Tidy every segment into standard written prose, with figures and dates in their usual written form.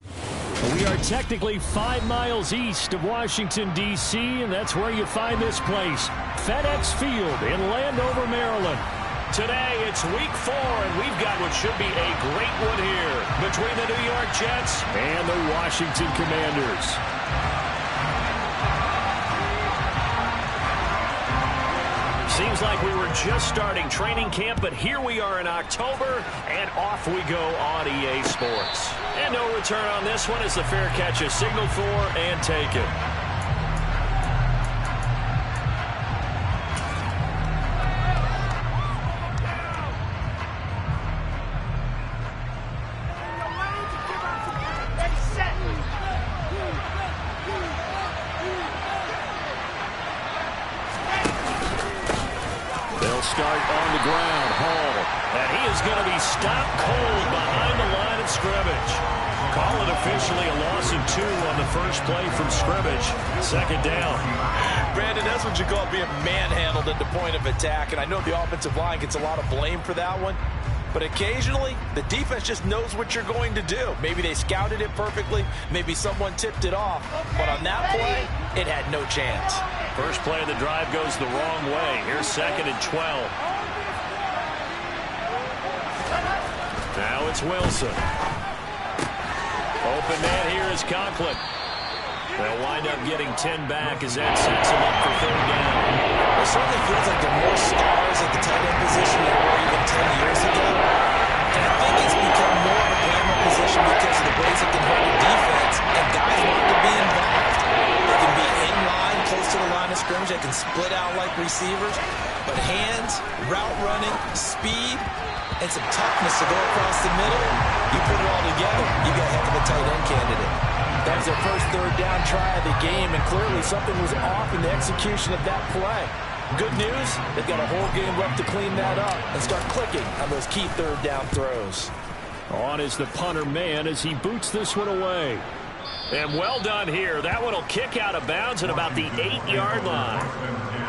We are technically 5 miles east of Washington, D.C., and that's where you find this place, FedEx Field in Landover, Maryland. Today, it's week 4, and we've got what should be a great one here between the New York Jets and the Washington Commanders. Seems like we were just starting training camp, but here we are in October, and off we go on EA Sports. And no return on this one as the fair catch is signaled for and taken. Start on the ground, Hall, and he is going to be stopped cold behind the line of scrimmage. Call it officially a loss of 2 on the first play from scrimmage. Second down. Brandon, that's what you call being manhandled at the point of attack, and I know the offensive line gets a lot of blame for that one, but occasionally the defense just knows what you're going to do. Maybe they scouted it perfectly, maybe someone tipped it off, but on that play, it had no chance. First play of the drive goes the wrong way. Here's 2nd and 12. Now it's Wilson. Open man here is Conklin. They'll wind up getting 10 back as that sets him up for 3rd down. It certainly feels like there are more stars at the tight end position than there were even 10 years ago. And I think it's become more of a glamour position because of the ways it can hurt the defense, and guys want to be involved. They can be in line, close to the line of scrimmage. They can split out like receivers. But hands, route running, speed, and some toughness to go across the middle, you put it all together, you got a heck of a tight end candidate. That was their first 3rd down try of the game, and clearly something was off in the execution of that play. Good news, they've got a whole game left to clean that up and start clicking on those key 3rd down throws. On is the punter man as he boots this one away. And well done here. That one will kick out of bounds at about the 8-yard line.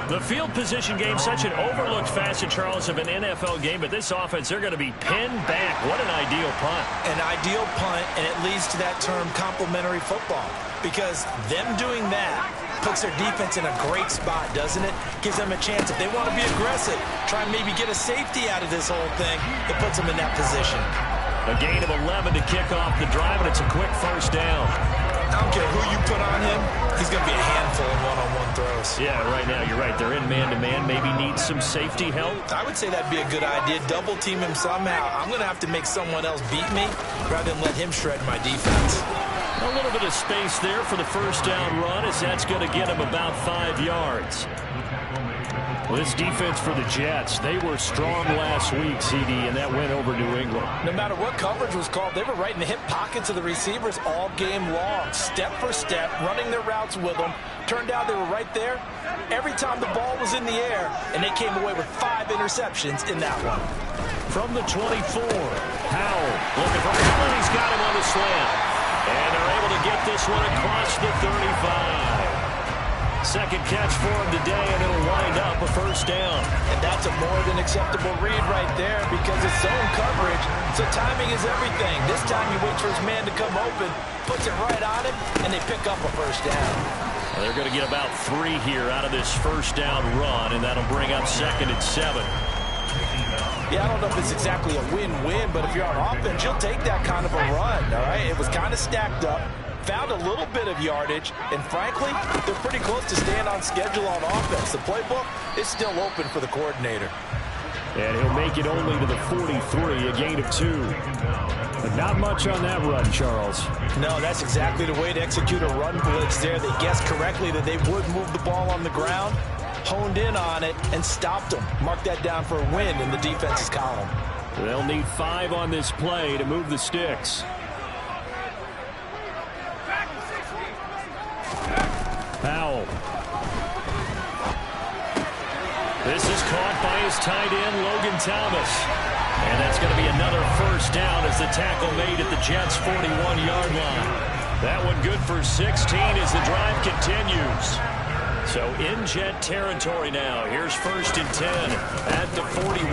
The field position game, such an overlooked facet, Charles, of an NFL game, but this offense, they're going to be pinned back. What an ideal punt. An ideal punt, and it leads to that term complementary football, because them doing that puts their defense in a great spot, doesn't it? Gives them a chance, if they want to be aggressive, try and maybe get a safety out of this whole thing. It puts them in that position. A gain of 11 to kick off the drive, and it's a quick first down. I don't care who you put on him, he's going to be a handful in one-on-one throws. Yeah, right now, you're right. They're in man-to-man, maybe need some safety help. I would say that'd be a good idea. Double team him somehow. I'm going to have to make someone else beat me rather than let him shred my defense. A little bit of space there for the first down run, as that's going to get him about 5 yards. Well, this defense for the Jets, they were strong last week, CD, and that went over New England. No matter what coverage was called, they were right in the hip pockets of the receivers all game long, step for step, running their routes with them. Turned out they were right there every time the ball was in the air, and they came away with 5 interceptions in that one. From the 24, Howell looking for Allen. He's got him on the slant. And they're able to get this one across the 35. Second catch for him today, and it'll wind up a first down. And that's a more than acceptable read right there because it's zone coverage, so timing is everything. This time he waits for his man to come open, puts it right on him, and they pick up a first down. Well, they're going to get about 3 here out of this first down run, and that'll bring up 2nd and 7. Yeah, I don't know if it's exactly a win-win, but if you're on offense, you'll take that kind of a run, all right? It was kind of stacked up. Found a little bit of yardage, and frankly, they're pretty close to staying on schedule on offense. The playbook is still open for the coordinator. And he'll make it only to the 43, a gain of 2. But not much on that run, Charles. No, that's exactly the way to execute a run blitz there. They guessed correctly that they would move the ball on the ground, honed in on it, and stopped them. Mark that down for a win in the defense's column. They'll need 5 on this play to move the sticks. Powell. This is caught by his tight end, Logan Thomas. And that's going to be another first down as the tackle made at the Jets' 41-yard line. That one good for 16 as the drive continues. So in Jet territory now. Here's 1st and 10 at the 41.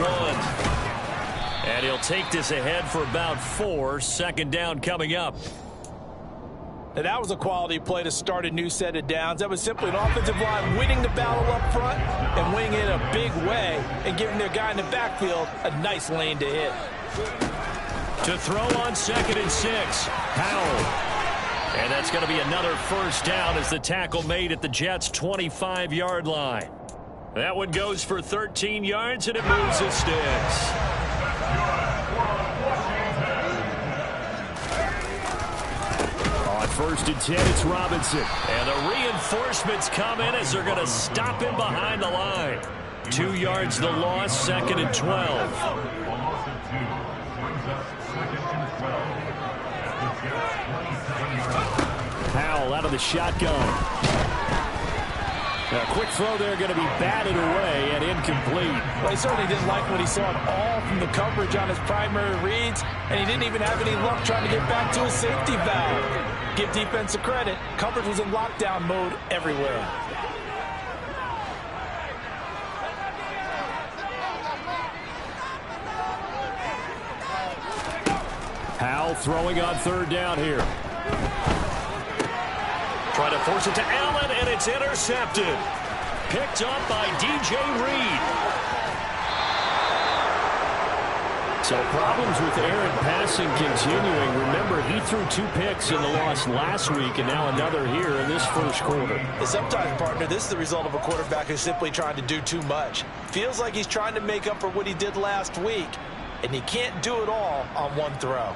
And he'll take this ahead for about 4. Second down coming up. Now, that was a quality play to start a new set of downs. That was simply an offensive line winning the battle up front and winning it in a big way and giving their guy in the backfield a nice lane to hit. To throw on 2nd and 6, Howell. And that's going to be another first down as the tackle made at the Jets' 25-yard line. That one goes for 13 yards, and it moves the sticks. On 1st and 10, it's Robinson. And the reinforcements come in as they're going to stop him behind the line. 2 yards the loss, 2nd and 12. Howell out of the shotgun. A quick throw there going to be batted away and incomplete. Well, he certainly didn't like what he saw at all from the coverage on his primary reads, and he didn't even have any luck trying to get back to his safety valve. Give defense a credit. Coverage was in lockdown mode everywhere. Howell throwing on 3rd down here. Trying to force it to Allen, and it's intercepted. Picked up by DJ Reed. So problems with Aaron passing continuing. Remember, he threw 2 picks in the loss last week, and now another here in this first quarter. And sometimes, partner, this is the result of a quarterback who's simply trying to do too much. Feels like he's trying to make up for what he did last week, and he can't do it all on one throw.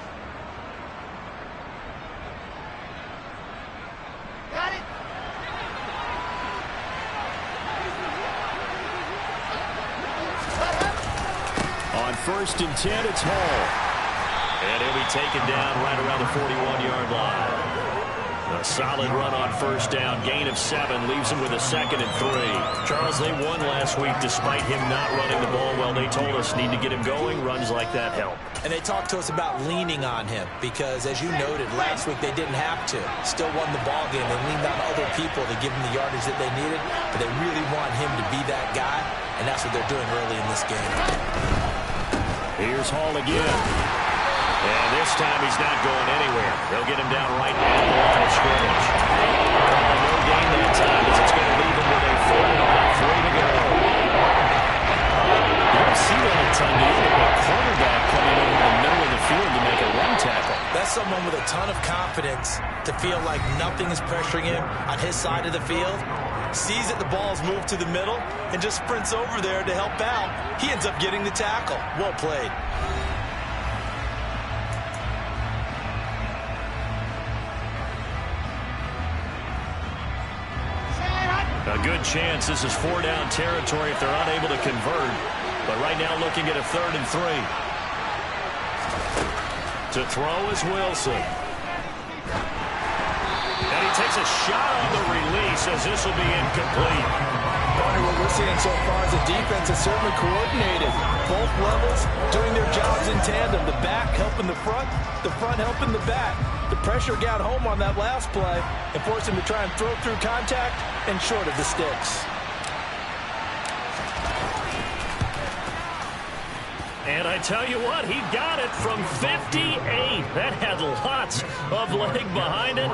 On 1st and 10, it's Hall. And he'll be taken down right around the 41-yard line. A solid run on 1st down. Gain of 7 leaves him with a 2nd and 3. Charles, they won last week despite him not running the ball well. They told us need to get him going. Runs like that help. And they talked to us about leaning on him because, as you noted, last week they didn't have to. Still won the ball game. They leaned on other people to give him the yardage that they needed, but they really want him to be that guy, and that's what they're doing early in this game. Here's Hall again. And this time he's not going anywhere. They'll get him down right at the line of scrimmage. No gain that time as it's going to leave him with a 3rd and about 3 to go. You don't see that a ton, do you? A quarterback coming over the middle of the field to make a run tackle. That's someone with a ton of confidence to feel like nothing is pressuring him on his side of the field. Sees that the ball's moved to the middle and just sprints over there to help out. He ends up getting the tackle. Well played. A good chance this is 4-down territory if they're unable to convert. But right now looking at a 3rd and 3. To throw is Wilson. And he takes a shot on the release as this will be incomplete. What we're seeing so far is the defense is certainly coordinated. Both levels doing their jobs in tandem. The back helping the front helping the back. The pressure got home on that last play and forced him to try and throw through contact and short of the sticks. And I tell you what, he got it from 58. That had lots of leg behind it.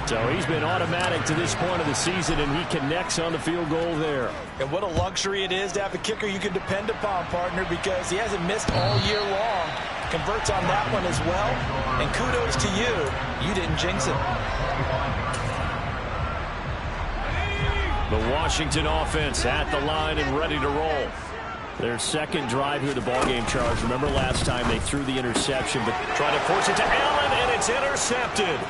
So he's been automatic to this point of the season, and he connects on the field goal there. And what a luxury it is to have a kicker you can depend upon, partner, because he hasn't missed all year long. Converts on that one as well. And kudos to you. You didn't jinx it. The Washington offense at the line and ready to roll. Their second drive here, the ballgame, Charles. Remember last time they threw the interception, but trying to force it to Allen, and it's intercepted.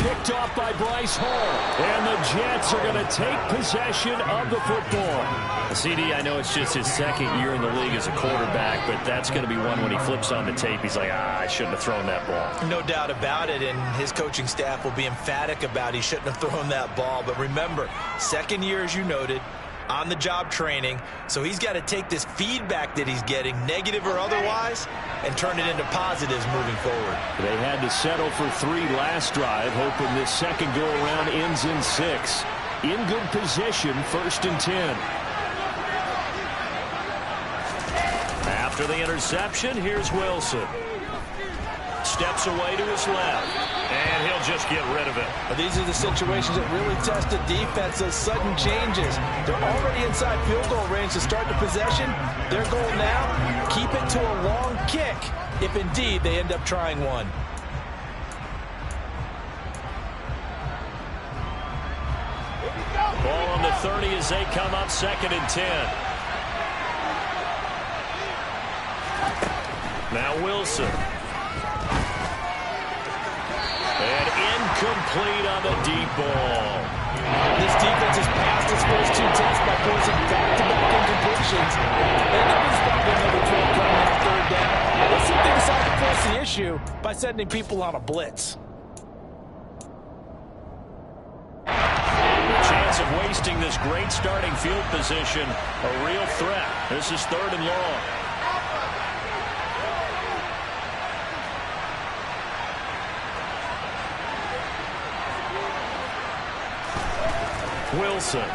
Picked off by Bryce Hall. And the Jets are going to take possession of the football. CD, I know it's just his second year in the league as a quarterback, but that's going to be one when he flips on the tape. He's like, I shouldn't have thrown that ball. No doubt about it, and his coaching staff will be emphatic about he shouldn't have thrown that ball. But remember, second year, as you noted, on-the-job training, so he's got to take this feedback that he's getting, negative or otherwise, and turn it into positives moving forward. They had to settle for 3 last drive, hoping this second go-around ends in 6. In good position, 1st and 10. After the interception, here's Wilson. steps away to his left. And he'll just get rid of it. Well, these are the situations that really test the defense, those sudden changes. They're already inside field goal range to start the possession. Their goal now, keep it to a long kick, if indeed they end up trying one. Ball on the 30 as they come up 2nd and 10. Now Wilson. And incomplete on the deep ball. This defense has passed its first 2 tests by forcing back-to-back incompletions. And there's probably another 12 coming on 3rd down. Let's see if they decide to force the issue by sending people on a blitz. Of wasting this great starting field position, a real threat. This is 3rd and long. Wilson.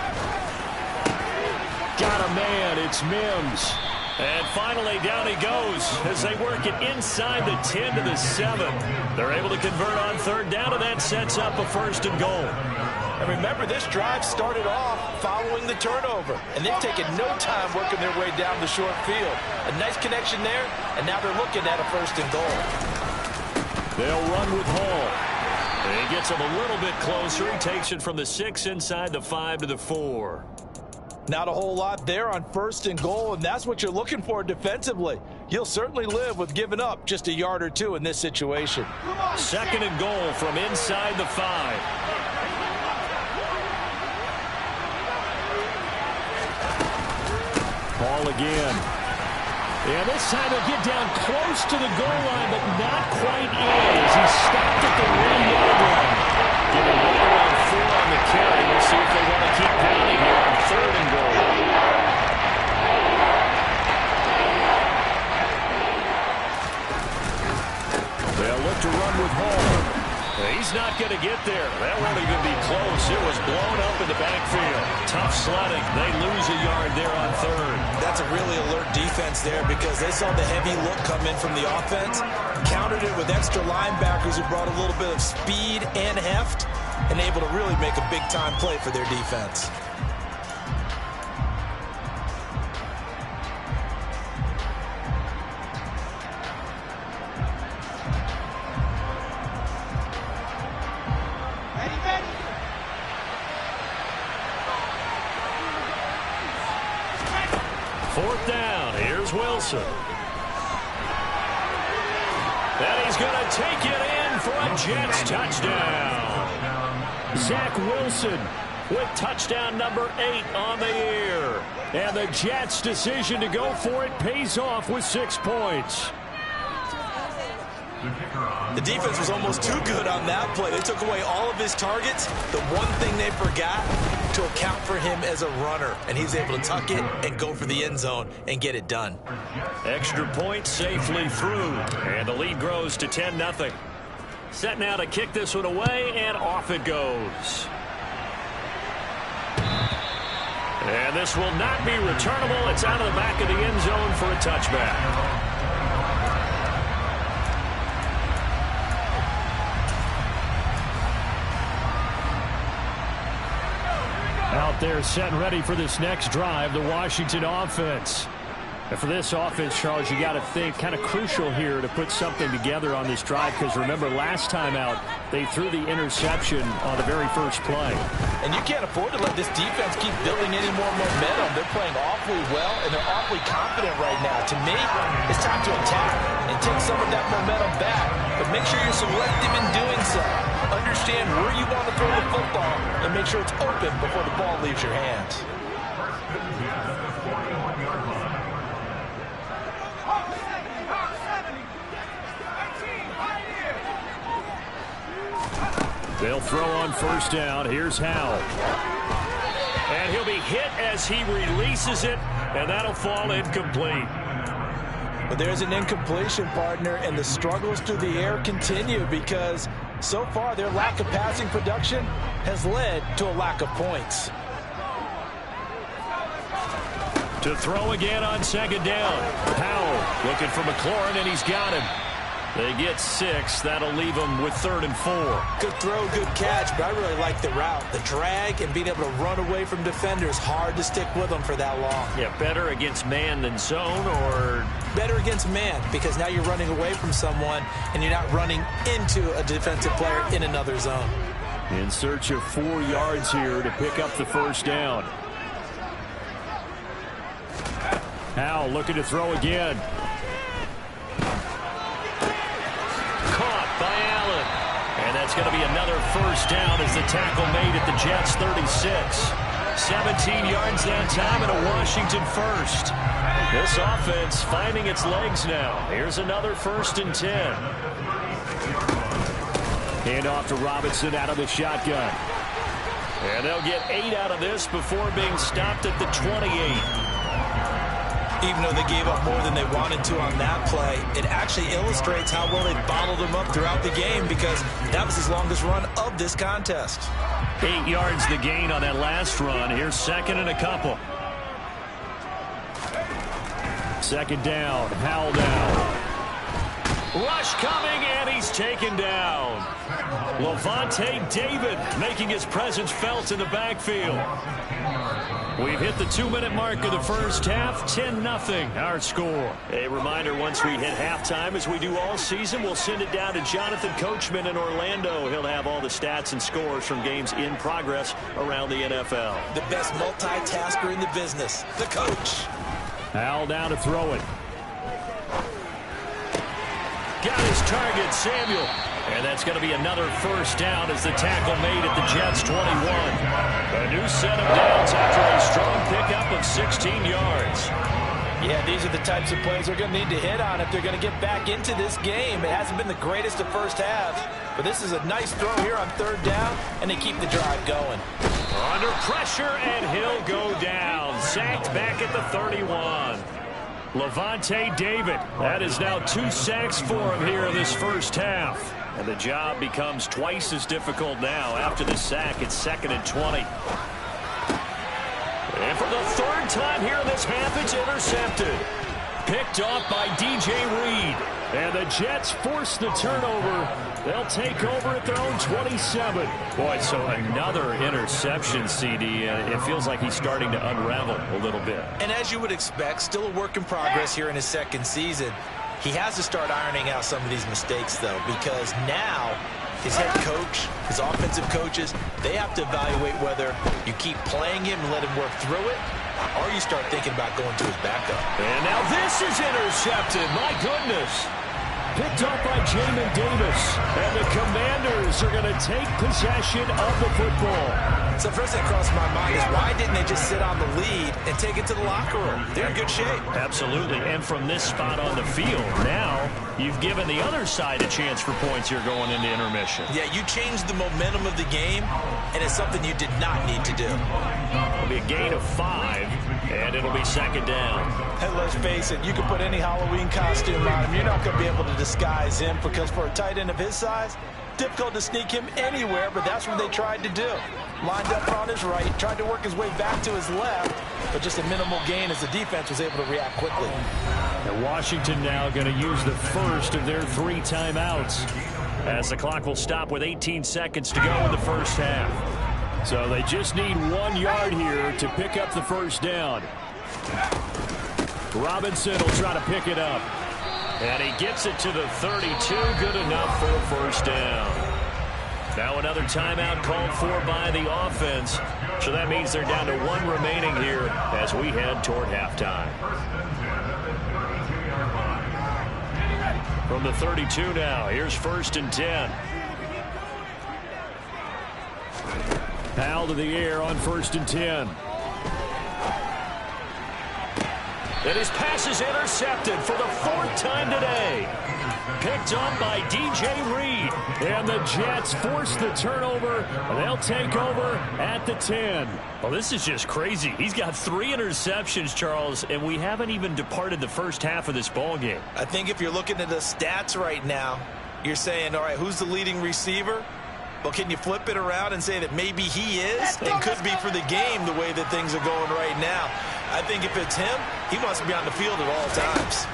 Got a man, it's Mims. And finally down he goes as they work it inside the 10 to the 7. They're able to convert on 3rd down, and that sets up a 1st and goal. And remember, this drive started off following the turnover, and they've taken no time working their way down the short field. A nice connection there, and now they're looking at a 1st and goal. They'll run with Hall. He gets him a little bit closer. He takes it from the 6 inside the 5 to the 4. Not a whole lot there on 1st and goal, and that's what you're looking for defensively. You'll certainly live with giving up just a yard or 2 in this situation. 2nd and goal from inside the 5. Ball again. And this time he'll get down close to the goal line, but not quite in as he stopped at the 1-yard line. Giving right around 4 on the carry. We'll see if they want to keep pounding here on 3rd and goal. They'll look to run with Hall. He's not going to get there. That won't even be close. It was blown up in the backfield. Tough sledding. They lose a yard there on 3rd. That's a really alert defense there because they saw the heavy look come in from the offense, countered it with extra linebackers who brought a little bit of speed and heft, and able to really make a big-time play for their defense. Wilson. And he's going to take it in for a Jets touchdown. Zach Wilson with touchdown number 8 on the year. And the Jets' decision to go for it pays off with 6 points. The defense was almost too good on that play. They took away all of his targets. The one thing they forgot, to account for him as a runner. And he's able to tuck it and go for the end zone and get it done. Extra point safely through. And the lead grows to 10-0. Set now to kick this one away, and off it goes. And this will not be returnable. It's out of the back of the end zone for a touchback. Out there set and ready for this next drive, the Washington offense. And for this offense, Charles, you got to think kind of crucial here to put something together on this drive, because remember last time out they threw the interception on the very first play. And you can't afford to let this defense keep building any more momentum. They're playing awfully well, and they're awfully confident right now. To me, it's time to attack and take some of that momentum back. But make sure you're selective in doing so. Understand where you want to throw the football and make sure it's open before the ball leaves your hands. They'll throw on first down. Here's Howell. And he'll be hit as he releases it, and that'll fall incomplete. But there's an incompletion, partner, and the struggles through the air continue because so far their lack of passing production has led to a lack of points. To throw again on second down. Howell looking for McLaurin, and he's got him. They get 6. That'll leave them with 3rd and 4. Good throw, good catch, but I really like the route. The drag and being able to run away from defenders, hard to stick with them for that long. Yeah, better against man than zone, or? Better against man, because now you're running away from someone and you're not running into a defensive player in another zone. In search of 4 yards here to pick up the first down. Howell looking to throw again. Caught by Allen. And that's going to be another first down as the tackle made at the Jets' 36. 17 yards that time and a Washington first. This offense finding its legs now. Here's another 1st and 10. Hand off to Robinson out of the shotgun. And they'll get 8 out of this before being stopped at the 28. Even though they gave up more than they wanted to on that play, it actually illustrates how well they bottled them up throughout the game, because that was his longest run of this contest. 8 yards the gain on that last run. Here's 2nd and a couple. 2nd down. Howell down. Rush coming, and he's taken down. Levante David making his presence felt in the backfield. We've hit the 2-minute mark of the first half. 10-0 our score. A reminder, once we hit halftime, as we do all season, we'll send it down to Jonathan Coachman in Orlando. He'll have all the stats and scores from games in progress around the NFL. The best multitasker in the business, the coach. Howell down to throw it. Got his target, Samuel. And that's going to be another first down as the tackle made at the Jets' 21. A new set of downs after a strong pickup of 16 yards. Yeah, these are the types of plays they're going to need to hit on if they're going to get back into this game. It hasn't been the greatest of first halves, but this is a nice throw here on 3rd down, and they keep the drive going. Under pressure, and he'll go down. Sacked back at the 31. Levante David. That is now 2 sacks for him here in this first half. And the job becomes twice as difficult now. After the sack, it's 2nd and 20. And for the 3rd time here in this half, it's intercepted. Picked off by DJ Reed. And the Jets force the turnover. They'll take over at their own 27. Boy, so another interception, CD. It feels like he's starting to unravel a little bit. And as you would expect, still a work in progress here in his 2nd season. He has to start ironing out some of these mistakes, though, because now his head coach, his offensive coaches, they have to evaluate whether you keep playing him and let him work through it, or you start thinking about going to his backup. And now this is intercepted. My goodness. Picked up by Jamin Davis. And the Commanders are going to take possession of the football. So first thing that crossed my mind is, why didn't they just sit on the lead and take it to the locker room? They're in good shape. Absolutely. And from this spot on the field, now you've given the other side a chance for points here going into intermission. Yeah, you changed the momentum of the game, and it's something you did not need to do. It'll be a gain of 5, and it'll be 2nd down. And let's face it, you can put any Halloween costume on him. You're not going to be able to disguise him, because for a tight end of his size, difficult to sneak him anywhere, but that's what they tried to do. Lined up on his right, tried to work his way back to his left, but just a minimal gain as the defense was able to react quickly. And Washington now going to use the first of their 3 timeouts, as the clock will stop with 18 seconds to go in the first half. So they just need 1 yard here to pick up the first down. Robinson will try to pick it up. And he gets it to the 32. Good enough for a first down. Now another timeout called for by the offense. So that means they're down to 1 remaining here as we head toward halftime. From the 32 now, here's 1st and 10. Powell to the air on 1st and 10. And his pass is intercepted for the 4th time today. Picked up by DJ Reed. And the Jets force the turnover. They'll take over at the 10. Well, this is just crazy. He's got 3 interceptions, Charles, and we haven't even departed the first half of this ball game. I think if you're looking at the stats right now, you're saying, all right, who's the leading receiver? Well, can you flip it around and say that maybe he is and could be for the game the way that things are going right now? I think if it's him, he wants to be on the field at all times.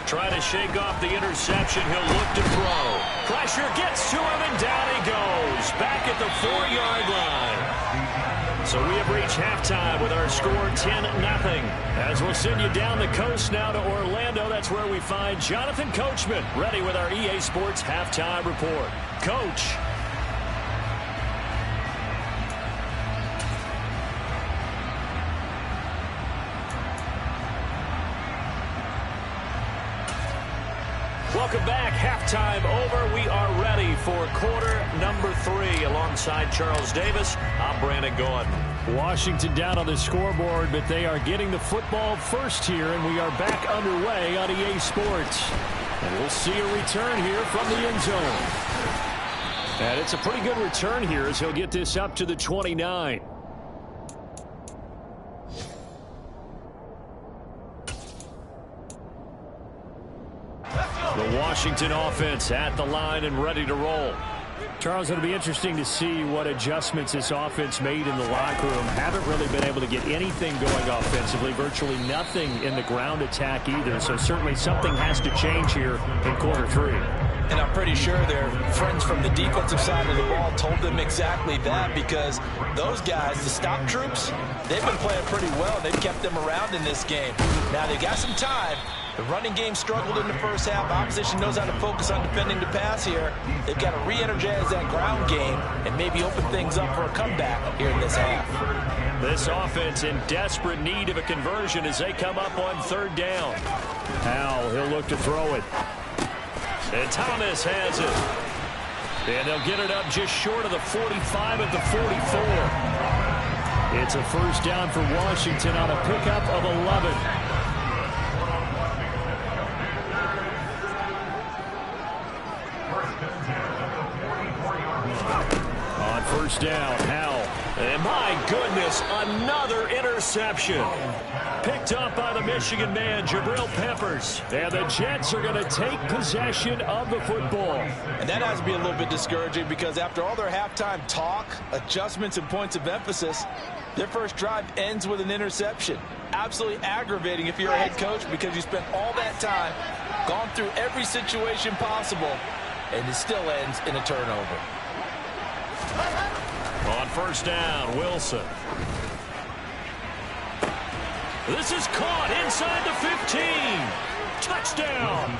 Trying to shake off the interception. He'll look to throw. Pressure gets to him, and down he goes. Back at the 4-yard line. So we have reached halftime with our score 10-0. As we'll send you down the coast now to Orlando, that's where we find Jonathan Coachman, ready with our EA Sports Halftime Report. Coach. Welcome back. Halftime over. We are ready for quarter number 3. Alongside Charles Davis, I'm Brandon Gordon. Washington down on the scoreboard, but they are getting the football first here, and we are back underway on EA Sports. And we'll see a return here from the end zone. And it's a pretty good return here as he'll get this up to the 29. The Washington offense at the line and ready to roll. Charles, it'll be interesting to see what adjustments this offense made in the locker room. Haven't really been able to get anything going offensively. Virtually nothing in the ground attack either. So certainly something has to change here in quarter 3. And I'm pretty sure their friends from the defensive side of the ball told them exactly that, because those guys, the stop troops, they've been playing pretty well. They've kept them around in this game. Now they got some time. The running game struggled in the first half. Opposition knows how to focus on defending the pass here. They've got to re-energize that ground game and maybe open things up for a comeback here in this half. This offense in desperate need of a conversion as they come up on 3rd down. Howell, he'll look to throw it. And Thomas has it. And they'll get it up just short of the 45 at the 44. It's a first down for Washington on a pickup of 11. First down, Howell. And my goodness, another interception. Picked up by the Michigan man, Jabril Peppers. And the Jets are going to take possession of the football. And that has to be a little bit discouraging, because after all their halftime talk, adjustments, and points of emphasis, their first drive ends with an interception. Absolutely aggravating if you're a head coach, because you spent all that time, gone through every situation possible, and it still ends in a turnover. On first down, Wilson. This is caught inside the 15. Touchdown.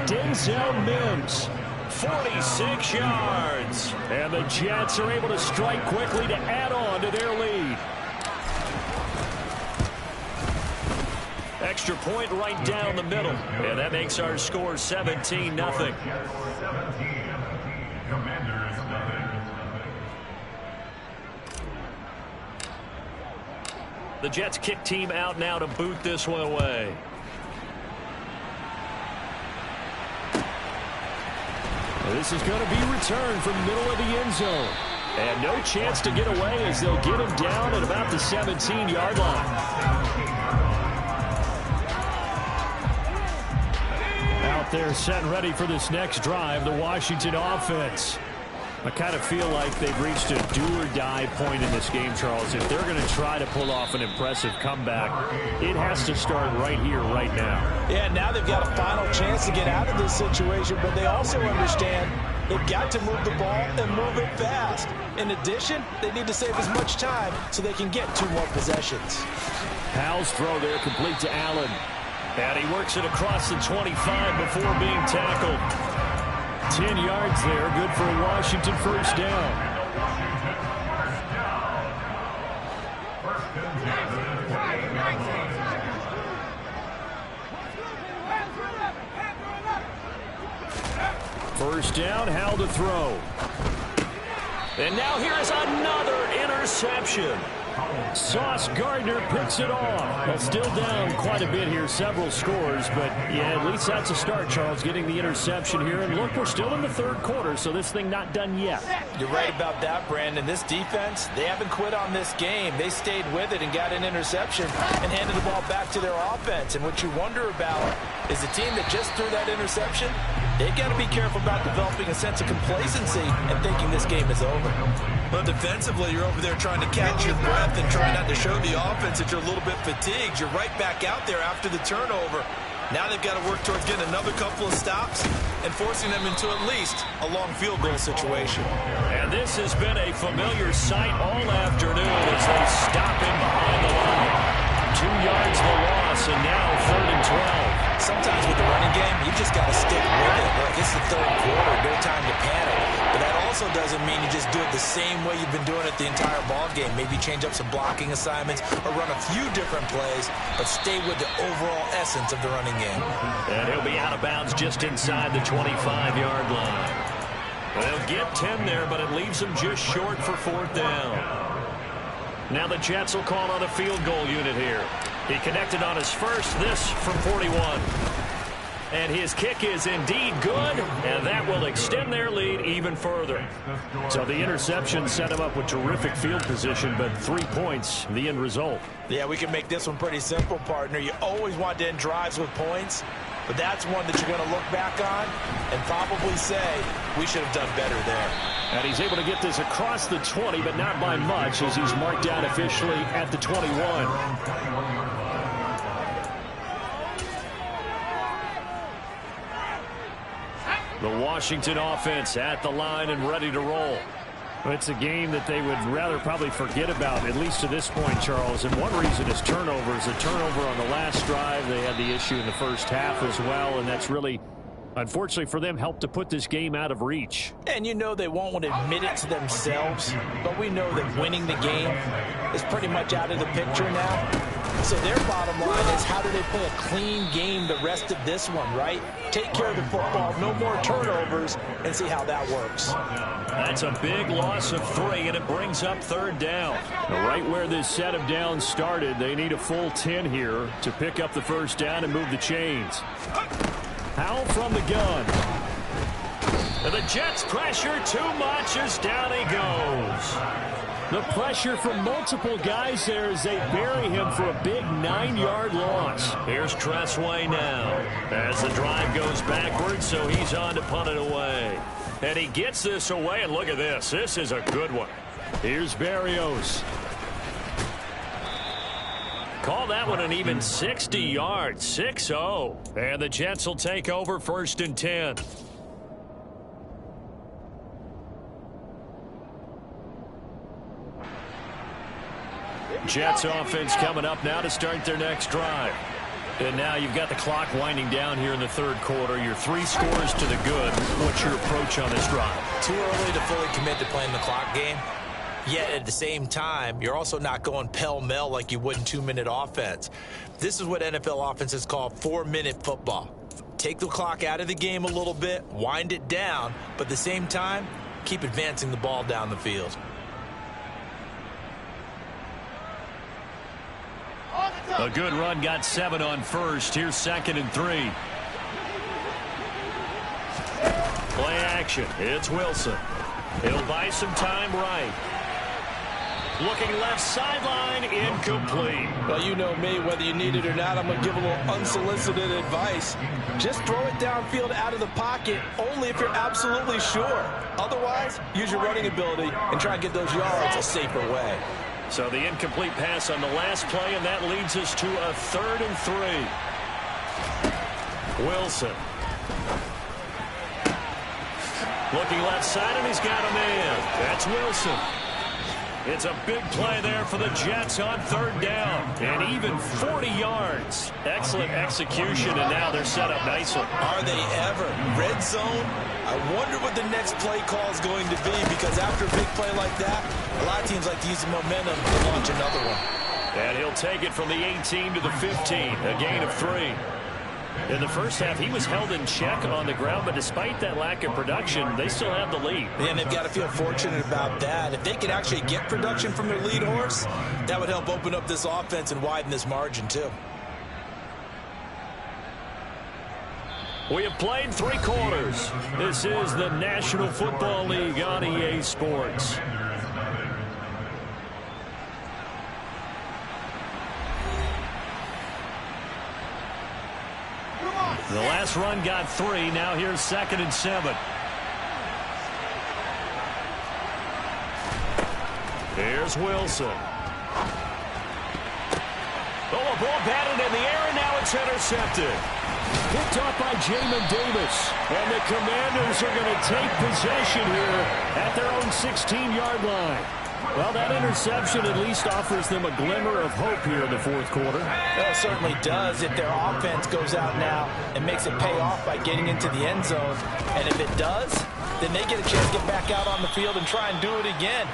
Denzel Mims, 46 yards. And the Jets are able to strike quickly to add on to their lead. Extra point right down the middle. And that makes our score 17-0. The Jets kick team out now to boot this one away. This is going to be returned from the middle of the end zone. And no chance to get away as they'll get him down at about the 17-yard line. Out there set and ready for this next drive, the Washington offense. I kind of feel like they've reached a do-or-die point in this game, Charles. If they're going to try to pull off an impressive comeback, it has to start right here, right now. Yeah, now they've got a final chance to get out of this situation, but they also understand they've got to move the ball and move it fast. In addition, they need to save as much time so they can get 2 more possessions. Howell's throw there complete to Allen. And he works it across the 25 before being tackled. 10 yards there, good for a Washington first down. First down, Howell to throw. And now here is another interception. Sauce Gardner picks it off. Well, still down quite a bit here, several scores, but yeah, at least that's a start, Charles, getting the interception here. And look, we're still in the 3rd quarter, so this thing not done yet. You're right about that, Brandon. This defense, they haven't quit on this game. They stayed with it and got an interception and handed the ball back to their offense. And what you wonder about is the team that just threw that interception, they've got to be careful about developing a sense of complacency and thinking this game is over. Well, defensively, you're over there trying to catch your breath and trying not to show the offense that you're a little bit fatigued. You're right back out there after the turnover. Now they've got to work towards getting another couple of stops and forcing them into at least a long field goal situation. And this has been a familiar sight all afternoon as they stop him behind the line. 2 yards the loss, and now 3rd and 12. Sometimes with the running game, you just got to stick with it. Look, it's the 3rd quarter, no time to panic. But that also doesn't mean you just do it the same way you've been doing it the entire ball game. Maybe change up some blocking assignments or run a few different plays, but stay with the overall essence of the running game. And he'll be out of bounds just inside the 25-yard line. They'll get 10 there, but it leaves them just short for 4th down. Now the Jets will call on a field goal unit here. He connected on his first, this from 41. And his kick is indeed good, and that will extend their lead even further. So the interception set him up with terrific field position, but 3 points, the end result. Yeah, we can make this one pretty simple, partner. You always want to end drives with points, but that's one that you're going to look back on and probably say, we should have done better there. And he's able to get this across the 20, but not by much, as he's marked down officially at the 21. The Washington offense at the line and ready to roll. It's a game that they would rather probably forget about, at least to this point, Charles. And one reason is turnovers. A turnover on the last drive. They had the issue in the first half as well, and that's really, unfortunately for them, helped to put this game out of reach. And you know they won't want to admit it to themselves, but we know that winning the game is pretty much out of the picture now. So their bottom line is, how do they play a clean game the rest of this one, right? Take care of the football, no more turnovers, and see how that works. That's a big loss of 3, and it brings up 3rd down. Right where this set of downs started, they need a full 10 here to pick up the 1st down and move the chains. Howell from the gun. And the Jets pressure too much as down he goes. The pressure from multiple guys there as they bury him for a big 9-yard loss. Here's Tressway now as the drive goes backwards, so he's on to punt it away. And he gets this away, and look at this. This is a good one. Here's Berrios. Call that one an even 60 yards, 6-0. And the Jets will take over 1st and 10. Jets offense coming up now to start their next drive. And now you've got the clock winding down here in the 3rd quarter. Your 3 scores to the good. What's your approach on this drive? Too early to fully commit to playing the clock game. Yet at the same time, you're also not going pell-mell like you would in 2-minute offense. This is what NFL offenses call 4-minute football. Take the clock out of the game a little bit, wind it down, but at the same time, keep advancing the ball down the field. A good run, got 7 on 1st. Here's 2nd and 3. Play action. It's Wilson. He'll buy some time right. Looking left sideline, incomplete. Well, you know me, whether you need it or not, I'm going to give a little unsolicited advice. Just throw it downfield out of the pocket only if you're absolutely sure. Otherwise, use your running ability and try and get those yards a safer way. So the incomplete pass on the last play, and that leads us to a 3rd and 3. Wilson. Looking left side, and he's got a man. That's Wilson. It's a big play there for the Jets on 3rd down. And even 40 yards. Excellent execution, and now they're set up nicely. Are they ever? Red zone? I wonder what the next play call is going to be, because after a big play like that, a lot of teams like to use the momentum to launch another one. And he'll take it from the 18 to the 15, a gain of 3. In the first half, he was held in check on the ground, but despite that lack of production, they still have the lead. And they've got to feel fortunate about that. If they could actually get production from their lead horse, that would help open up this offense and widen this margin, too. We have played 3 quarters. This is the National Football League on EA Sports. The last run got 3. Now here's 2nd and 7. Here's Wilson. Oh, a ball batted in the air, and now That's intercepted. Picked off by Jamin Davis. And the Commanders are going to take possession here at their own 16-yard line. Well, that interception at least offers them a glimmer of hope here in the fourth quarter. Well, it certainly does if their offense goes out now and makes it pay off by getting into the end zone. And if it does, then they get a chance to get back out on the field and try and do it again.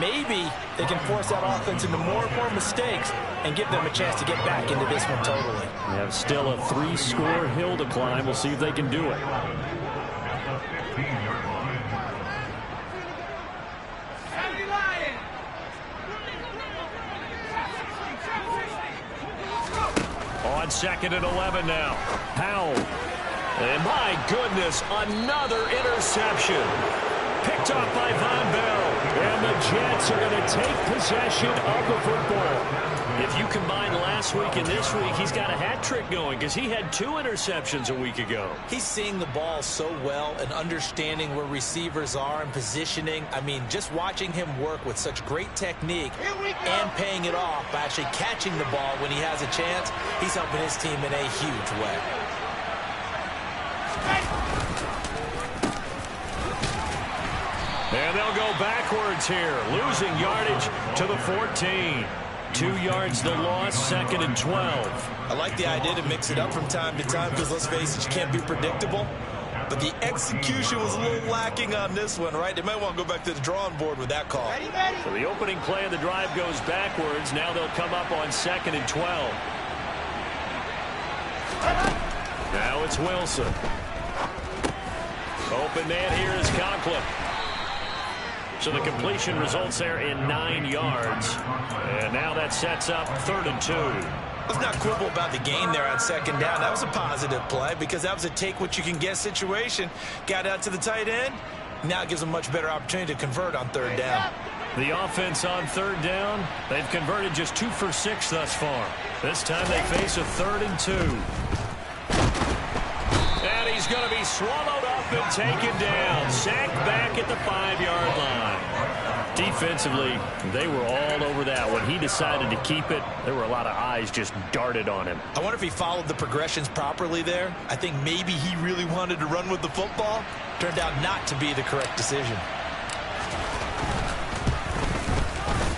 Maybe they can force that offense into more and more mistakes and give them a chance to get back into this one totally. They have still a 3-score hill to climb. We'll see if they can do it. On 2nd and 11 now. Powell. And my goodness, another interception. Picked off by Von Bell. And the Jets are going to take possession of the football. If you combine last week and this week, he's got a hat trick going because he had 2 interceptions a week ago. He's seeing the ball so well and understanding where receivers are and positioning. I mean, just watching him work with such great technique and paying it off by actually catching the ball when he has a chance, he's helping his team in a huge way. And they'll go backwards here, losing yardage to the 14. 2 yards the loss, 2nd and 12. I like the idea to mix it up from time to time because, let's face it, you can't be predictable. But the execution was a little lacking on this one, right? They might want to go back to the drawing board with that call. So the opening play of the drive goes backwards. Now they'll come up on 2nd and 12. Now it's Wilson. Open man here is Conklin. So the completion results there in 9 yards. And now that sets up 3rd and 2. Let's not quibble about the gain there on 2nd down. That was a positive play because that was a take-what-you-can-get situation. Got out to the tight end. Now it gives them a much better opportunity to convert on 3rd down. The offense on 3rd down, they've converted just 2 for 6 thus far. This time they face a 3rd and 2. And he's going to be swallowed up and taken down. Sacked back at the 5-yard line. Defensively, they were all over that. When he decided to keep it, there were a lot of eyes just darted on him. I wonder if he followed the progressions properly there. I think maybe he really wanted to run with the football. Turned out not to be the correct decision.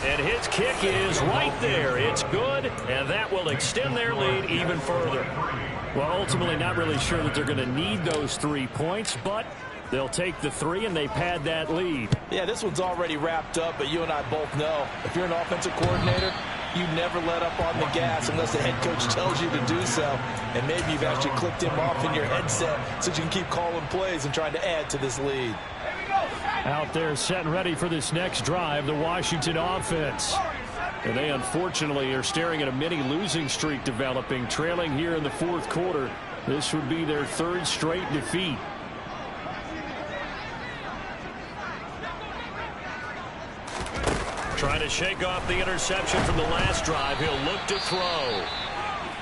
And his kick is right there. It's good, and that will extend their lead even further. Well, ultimately not really sure that they're going to need those 3 points, but they'll take the 3 and they pad that lead. Yeah, this one's already wrapped up, but you and I both know if you're an offensive coordinator, you never let up on the gas unless the head coach tells you to do so. And maybe you've actually clicked him off in your headset so you can keep calling plays and trying to add to this lead. Out there set and ready for this next drive, the Washington offense. And they unfortunately are staring at a mini losing streak developing, trailing here in the 4th quarter. This would be their 3rd straight defeat. Trying to shake off the interception from the last drive. He'll look to throw.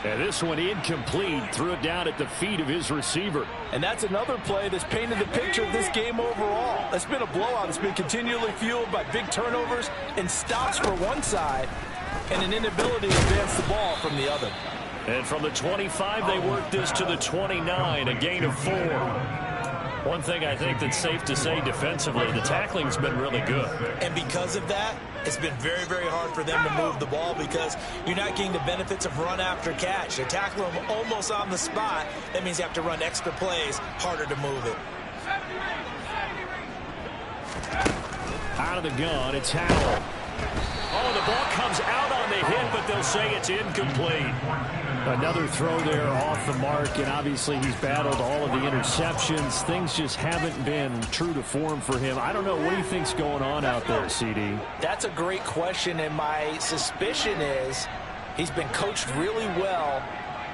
And this one incomplete. Threw it down at the feet of his receiver. And that's another play that's painted the picture of this game overall. It's been a blowout. It's been continually fueled by big turnovers and stops for one side and an inability to advance the ball from the other. And from the 25, they worked this to the 29, a gain of 4. One thing I think that's safe to say defensively, the tackling's been really good. And because of that, it's been very, very hard for them to move the ball because you're not getting the benefits of run after catch. They're tackling them almost on the spot. That means you have to run extra plays, harder to move it. Out of the gun, it's Howell. Oh, the ball comes out on the hit, but they'll say it's incomplete. Another throw there off the mark, and obviously he's battled all of the interceptions. Things just haven't been true to form for him. I don't know. What do you think's going on out there, CD? That's a great question, and my suspicion is he's been coached really well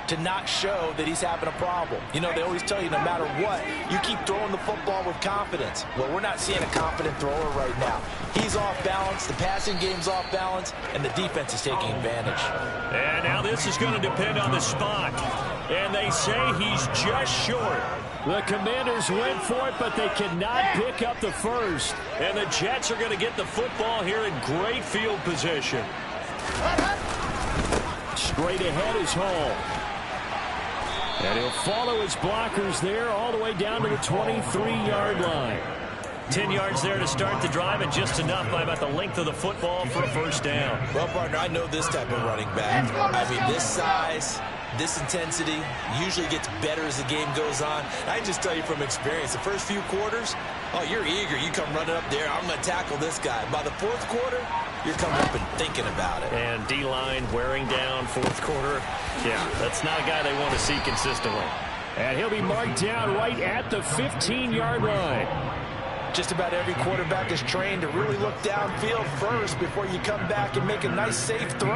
to not show that he's having a problem. You know, they always tell you no matter what, you keep throwing the football with confidence. Well, we're not seeing a confident thrower right now. He's off balance, the passing game's off balance, and the defense is taking advantage. And now this is going to depend on the spot. And they say he's just short. The Commanders went for it, but they cannot pick up the first. And the Jets are going to get the football here in great field position. Straight ahead is Hall. And he'll follow his blockers there all the way down to the 23-yard line. 10 yards there to start the drive, and just enough by about the length of the football for a first down. Well, partner, I know this type of running back. I mean, this size, this intensity usually gets better as the game goes on. I can just tell you from experience, the first few quarters, oh, you're eager. You come running up there, I'm going to tackle this guy. By the fourth quarter, you're coming up and thinking about it. And D-line wearing down fourth quarter. Yeah, that's not a guy they want to see consistently. And he'll be marked down right at the 15-yard line. Just about every quarterback is trained to really look downfield first before you come back and make a nice, safe throw.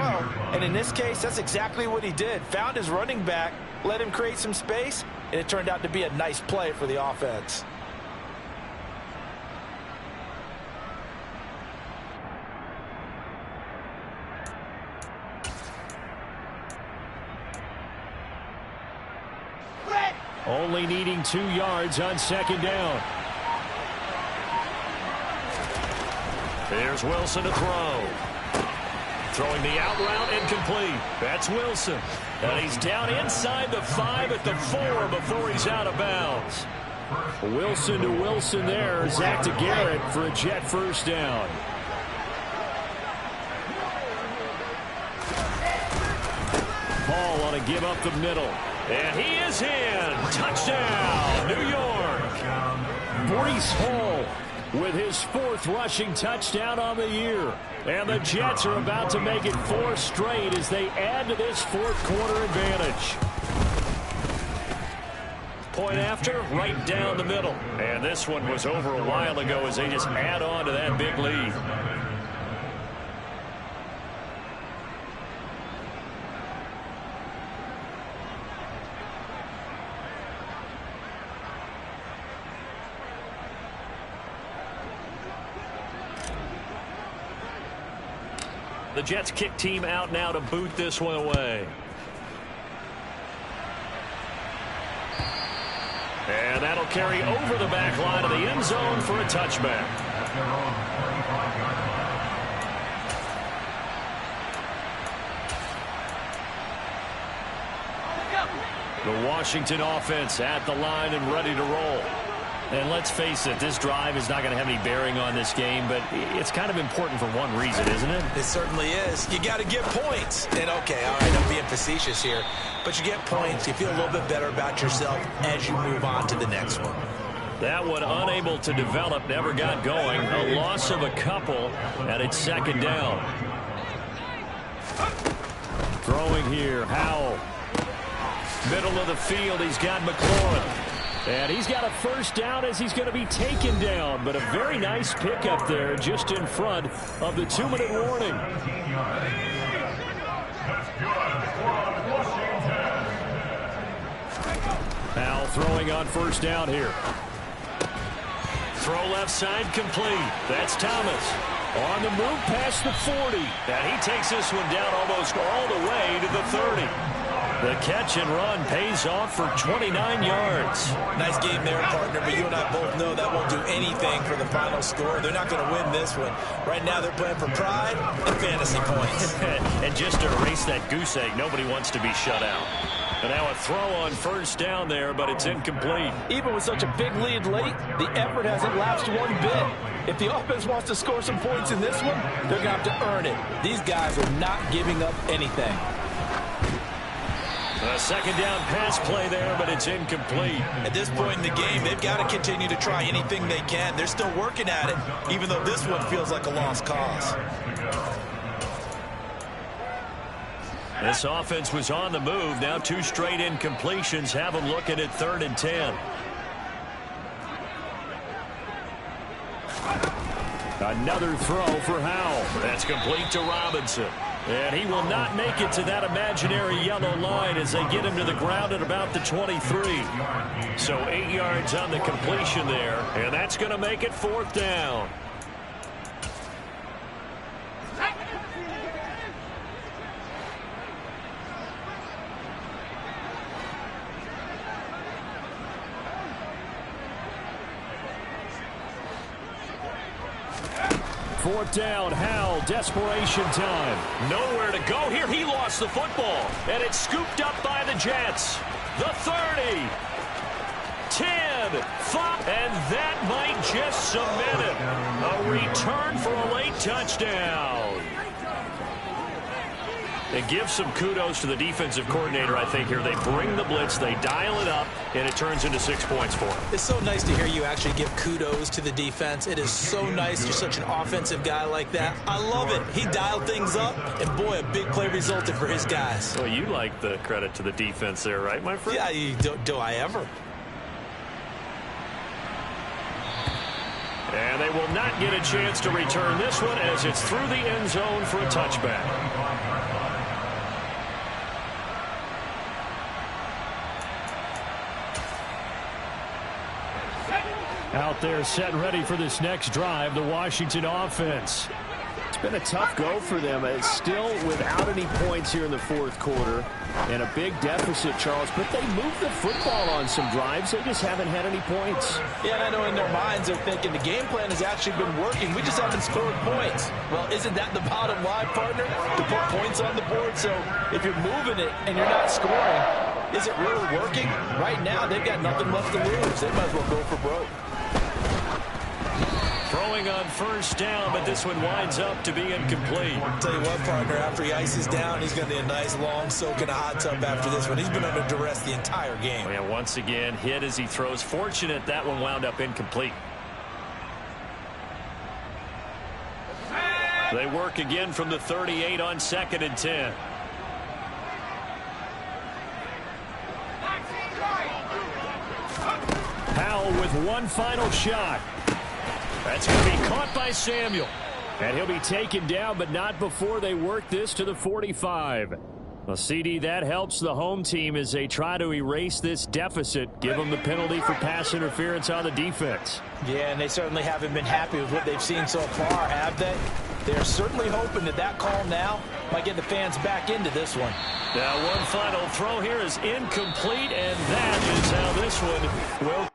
And in this case, that's exactly what he did. Found his running back, let him create some space, and it turned out to be a nice play for the offense. Only needing 2 yards on second down. There's Wilson to throw. Throwing the out route, incomplete. That's Wilson. And he's down inside the 5 at the 4 before he's out of bounds. Wilson to Wilson there. Zach to Garrett for a Jet first down. Paul on a give up the middle. And he is in. Touchdown, New York. Breece Hall with his 4th rushing touchdown on the year. And the Jets are about to make it 4 straight as they add to this fourth quarter advantage. Point after, right down the middle. And this one was over a while ago as they just add on to that big lead. The Jets kick team out now to boot this one away. And that'll carry over the back line of the end zone for a touchback. The Washington offense at the line and ready to roll. And let's face it, this drive is not going to have any bearing on this game, but it's kind of important for one reason, isn't it? It certainly is. You got to get points. And, okay, all right, I'm being facetious here, but you get points. You feel a little bit better about yourself as you move on to the next one. That one unable to develop, never got going. A loss of a couple, and it's second down. Throwing here, Howell. Middle of the field, he's got McLaurin. And he's got a first down as he's going to be taken down. But a very nice pickup there just in front of the 2-minute warning. Howell throwing on first down here. Throw left side complete. That's Thomas. On the move past the 40. And he takes this one down almost all the way to the 30. The catch and run pays off for 29 yards. Nice game there, partner, but you and I both know that won't do anything for the final score. They're not going to win this one. Right now they're playing for pride and fantasy points. And just to erase that goose egg, nobody wants to be shut out. And now a throw on first down there, but it's incomplete. Even with such a big lead late, the effort hasn't lapsed one bit. If the offense wants to score some points in this one, they're going to have to earn it. These guys are not giving up anything. A second down pass play there, but it's incomplete. At this point in the game, they've got to continue to try anything they can. They're still working at it, even though this one feels like a lost cause. This offense was on the move. Now 2 straight incompletions have them looking at 3rd and 10. Another throw for Howell. That's complete to Robinson. And he will not make it to that imaginary yellow line as they get him to the ground at about the 23. So 8 yards on the completion there, and that's going to make it 4th down. Fourth down, Howell, desperation time. Nowhere to go here. He lost the football, and it's scooped up by the Jets. the 30, 10, 5, and that might just cement it. A return for a late touchdown. It gives some kudos to the defensive coordinator, I think, here. They bring the blitz, they dial it up, and it turns into 6 points for them. It's so nice to hear you actually give kudos to the defense. It is so nice. You're such an offensive guy like that. I love it. He dialed things up, and boy, a big play resulted for his guys. Well, you like the credit to the defense there, right, my friend? Yeah, do I ever? And they will not get a chance to return this one as it's through the end zone for a touchback. Out there set and ready for this next drive, the Washington offense. It's been a tough go for them. It's still without any points here in the fourth quarter and a big deficit, Charles, but they moved the football on some drives. They just haven't had any points. Yeah, and I know in their minds they're thinking the game plan has actually been working. We just haven't scored points. Well, isn't that the bottom line, partner? To put points on the board. So if you're moving it and you're not scoring, is it really working? Right now, they've got nothing left to lose. They might as well go for broke. Throwing on first down, but this one winds up to be incomplete. I'll tell you what, partner, after he ices down, he's going to need a nice long soak in a hot tub after this one. He's been under duress the entire game. Oh, yeah, once again, hit as he throws. Fortunate that one wound up incomplete. They work again from the 38 on 2nd and 10. Powell with one final shot. That's going to be caught by Samuel. And he'll be taken down, but not before they work this to the 45. Well, CD, that helps the home team as they try to erase this deficit, give them the penalty for pass interference on the defense. Yeah, and they certainly haven't been happy with what they've seen so far, have they? They're certainly hoping that that call now might get the fans back into this one. Now, one final throw here is incomplete, and that is how this one will